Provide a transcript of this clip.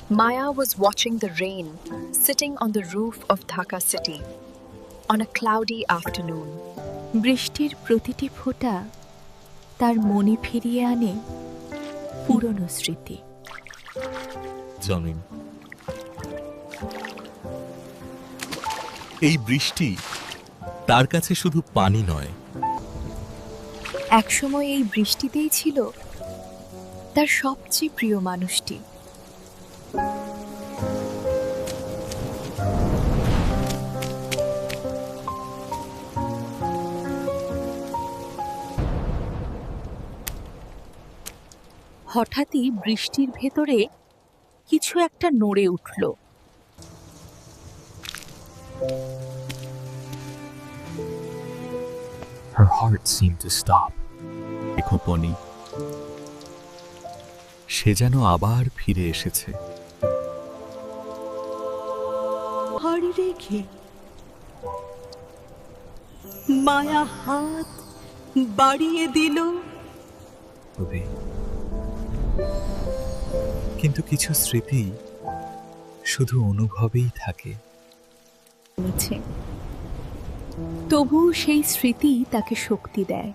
Maya was watching the rain sitting on the roof of Dhaka city on a cloudy afternoon. বৃষ্টির প্রতিটি ফোঁটা তার মনে ফিরিয়ে আনে পুরনো স্মৃতি। জমিন, এই বৃষ্টি তার কাছে শুধু পানি নয়, একসময় এই বৃষ্টিতেই ছিল তার সবচেয়ে প্রিয় মানুষটি। হঠাৎই বৃষ্টির ভেতরে কিছু একটা নড়ে উঠল। Her heart seemed to stop. দেখো পনি, সে যেন আবার ফিরে এসেছে। হাড়ি রেখে মায়া হাত বাড়িয়ে দিল। তবে কিন্তু কিছু স্মৃতি শুধু অনুভবেই থাকে। তবু সেই স্মৃতি তাকে শক্তি দেয়।